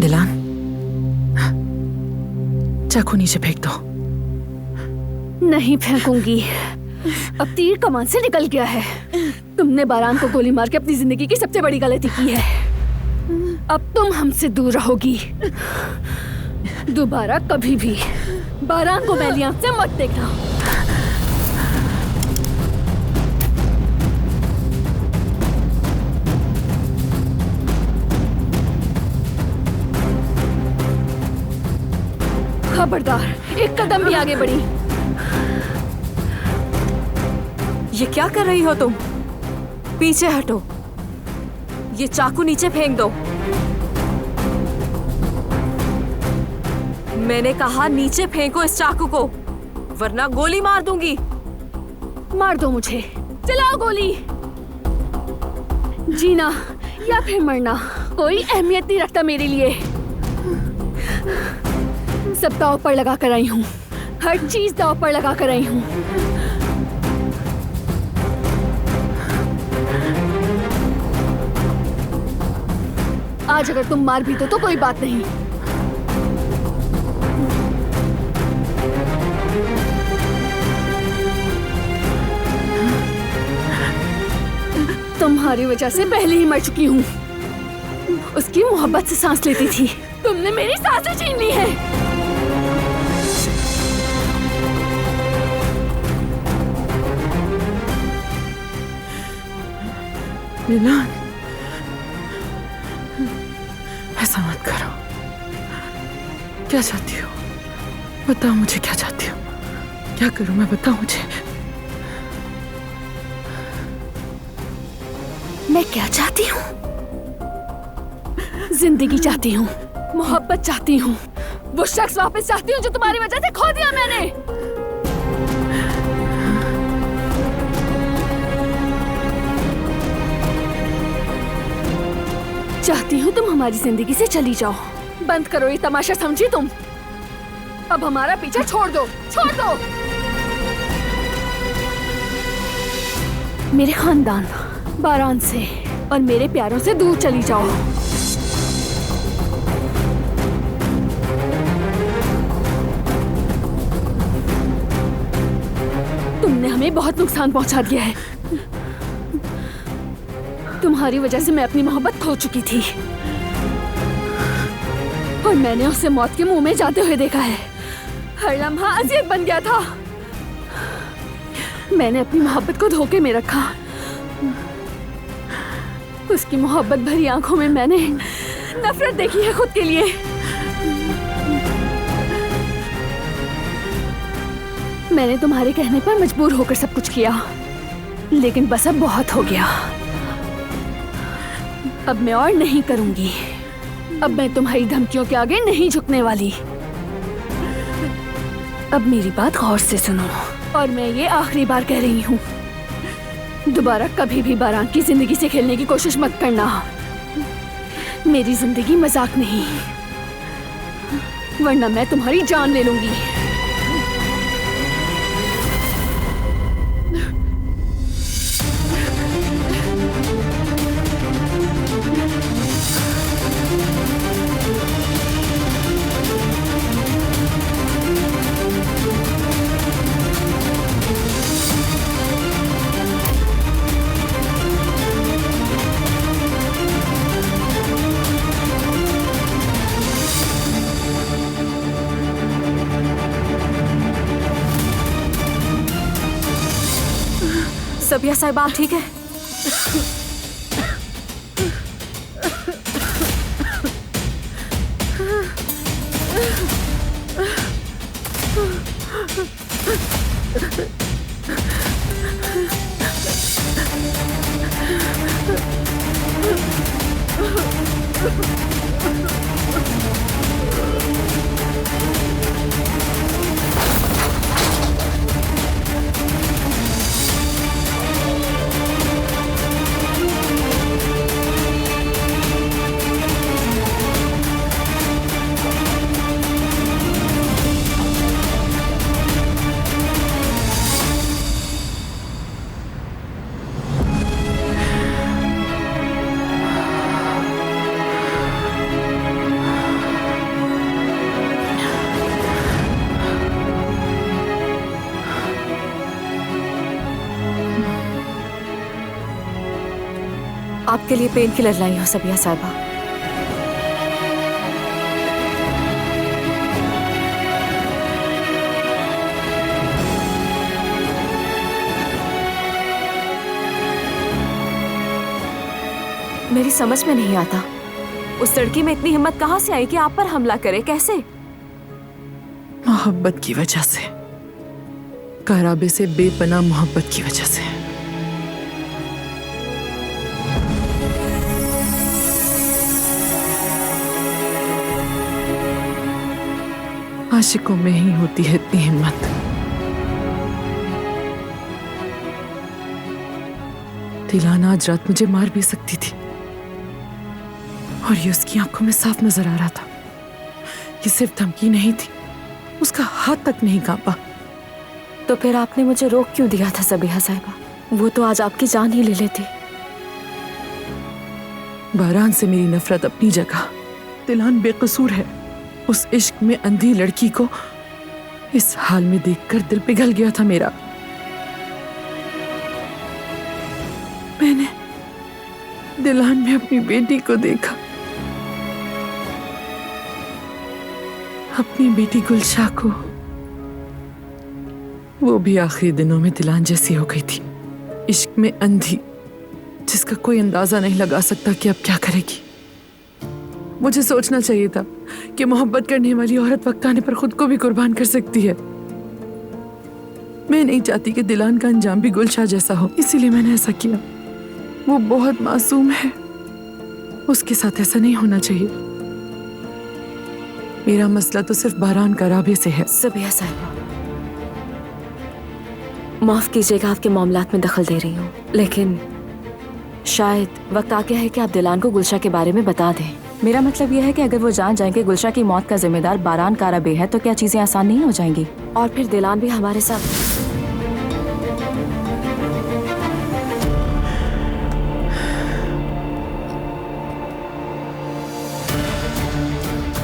दिलान, चाकू नीचे फेंक दो। नहीं फेंकूंगी, अब तीर कमान से निकल गया है। तुमने बारान को गोली मार के अपनी जिंदगी की सबसे बड़ी गलती की है। अब तुम हमसे दूर रहोगी। दोबारा कभी भी बारान को मैली आंख से मत देखना। खबरदार, एक कदम भी आगे बढ़ी। ये क्या कर रही हो तुम? पीछे हटो, ये चाकू नीचे फेंक दो। मैंने कहा नीचे फेंको इस चाकू को, वरना गोली मार दूंगी। मार दो मुझे, चलाओ गोली। जीना या फिर मरना कोई अहमियत नहीं रखता मेरे लिए। सब दांव पर लगा कर आई हूँ, हर चीज दांव पर लगा कर आई हूँ। आज अगर तुम मार भी दो तो कोई बात नहीं। तुम्हारी वजह से पहले ही मर चुकी हूँ। उसकी मोहब्बत से सांस लेती थी, तुमने मेरी सांसें छीन ली है। दिलान, ऐसा मत करो। क्या चाहती हो? बताओ मुझे, क्या चाहती हो? क्या करूं मैं, बताओ मुझे। मैं क्या चाहती हूँ? जिंदगी चाहती हूँ, मोहब्बत चाहती हूँ, वो शख्स वापस चाहती हूँ जो तुम्हारी वजह से खो दिया मैंने। चाहती हूँ तुम हमारी जिंदगी से चली जाओ। बंद करो ये तमाशा, समझी तुम? अब हमारा पीछा छोड़ दो, छोड़ दो। मेरे खानदान, बारान से और मेरे प्यारों से दूर चली जाओ। तुमने हमें बहुत नुकसान पहुंचा दिया है। तुम्हारी वजह से मैं अपनी मोहब्बत खो चुकी थी और मैंने उसे मौत के मुंह में जाते हुए देखा है। हर लम्हा अज़ियत बन गया था। मैंने अपनी मोहब्बत को धोखे में रखा। उसकी मोहब्बत भरी आंखों में मैंने नफरत देखी है खुद के लिए। मैंने तुम्हारे कहने पर मजबूर होकर सब कुछ किया, लेकिन बस अब बहुत हो गया। अब मैं और नहीं करूंगी। अब मैं तुम्हारी धमकियों के आगे नहीं झुकने वाली। अब मेरी बात गौर से सुनो और मैं ये आखिरी बार कह रही हूँ, दोबारा कभी भी बारान की जिंदगी से खेलने की कोशिश मत करना। मेरी जिंदगी मजाक नहीं, वरना मैं तुम्हारी जान ले लूंगी। सबिया साहिबा, आप ठीक है? आपके लिए पेन किलर लाई हूँ सबिया साहिबा। मेरी समझ में नहीं आता, उस लड़की में इतनी हिम्मत कहाँ से आई कि आप पर हमला करे? कैसे? मोहब्बत की वजह से, काराबे से बेपनाह मोहब्बत की वजह से। आशिकों में ही होती है इतनी हिम्मत। दिलाना आज रात मुझे मार भी सकती थी और ये उसकी आंखों में साफ नजर आ रहा था। ये सिर्फ धमकी नहीं थी, उसका हाथ तक नहीं कांपा। तो फिर आपने मुझे रोक क्यों दिया था सबिया साहिबा? वो तो आज आपकी जान ही ले लेती। बारान से मेरी नफरत अपनी जगह, दिलान बेकसूर है। उस इश्क में अंधी लड़की को इस हाल में देखकर दिल पिघल गया था मेरा। मैंने दिलान में अपनी बेटी को देखा, अपनी बेटी गुलशाह को। वो भी आखिरी दिनों में दिलान जैसी हो गई थी, इश्क में अंधी, जिसका कोई अंदाजा नहीं लगा सकता कि अब क्या करेगी। मुझे सोचना चाहिए था कि मोहब्बत करने वाली औरत वक्त आने पर खुद को भी कुर्बान कर सकती है। मैं नहीं चाहती कि दिलान का अंजाम भी गुलशाह जैसा हो, इसीलिए मैंने ऐसा किया। वो बहुत मासूम है, उसके साथ ऐसा नहीं होना चाहिए। मेरा मसला तो सिर्फ बारान काराबे से है। सबिया साहिबा, माफ कीजिएगा आपके मामलात में दखल दे रही हूँ, लेकिन शायद वक्त आ गया है कि आप दिलान को गुलशाह के बारे में बता दें। मेरा मतलब यह है कि अगर वो जान जाएं कि गुलशाह की मौत का जिम्मेदार बारान काराबे है तो क्या चीजें आसान नहीं हो जाएंगी? और फिर दिलान भी हमारे साथ।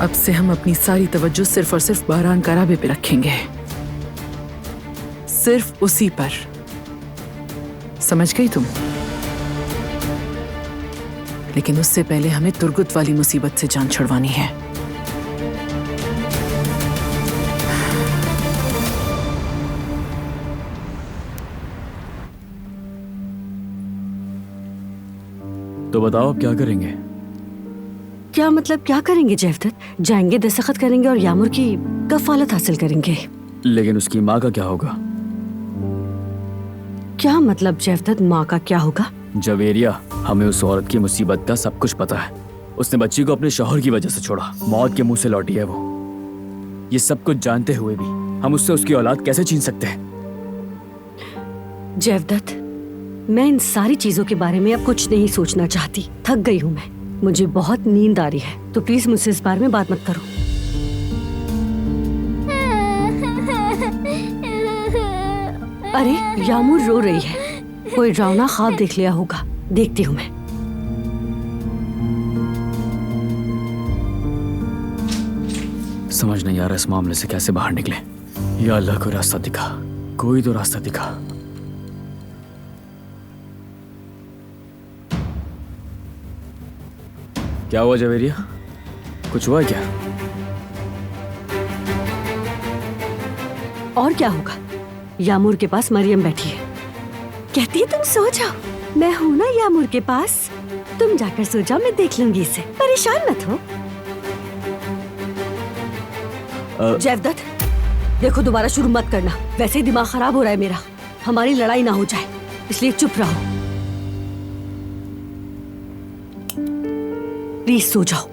अब से हम अपनी सारी तवज्जो सिर्फ और सिर्फ बारान काराबे पे रखेंगे, सिर्फ उसी पर। समझ गई तुम? लेकिन उससे पहले हमें तुर्गुत वाली मुसीबत से जान छुड़वानी है। तो बताओ अब क्या करेंगे? क्या मतलब क्या करेंगे जयवदत्त? जाएंगे, दस्तखत करेंगे और यामुर की कफालत हासिल करेंगे। लेकिन उसकी माँ का क्या होगा? क्या मतलब जयवदत्त, माँ का क्या होगा? जवेरिया, हमें उस औरत की मुसीबत का सब कुछ पता है। उसने बच्ची को अपने शौहर की वजह से छोड़ा, मौत के मुंह से लौटी है वो। ये सब कुछ जानते हुए भी हम उससे उसकी औलाद कैसे छीन सकते हैं? जयवदत्त, मैं इन सारी चीजों के बारे में अब कुछ नहीं सोचना चाहती। थक गई हूँ मैं, मुझे बहुत नींद आ रही है। तो प्लीज मुझसे इस बारे में बात मत करो। अरे यामुर रो रही है, कोई डरावना ख्वाब देख लिया होगा। देखती हूँ मैं। समझ नहीं आ रहा इस मामले से कैसे बाहर निकले। या अल्लाह, कोई रास्ता दिखा, कोई तो रास्ता दिखा। क्या हुआ जवेरिया, कुछ हुआ क्या? और क्या होगा? यामुर के पास मरियम बैठी है, कहती है तुम सो जाओ। मैं हूं ना यामुर के पास, तुम जाकर सो जाओ, मैं देख लूंगी इसे, परेशान मत हो। जयवदत्त, देखो दोबारा शुरू मत करना, वैसे ही दिमाग खराब हो रहा है मेरा। हमारी लड़ाई ना हो जाए, इसलिए चुप रहो। प्लीज सो जाओ।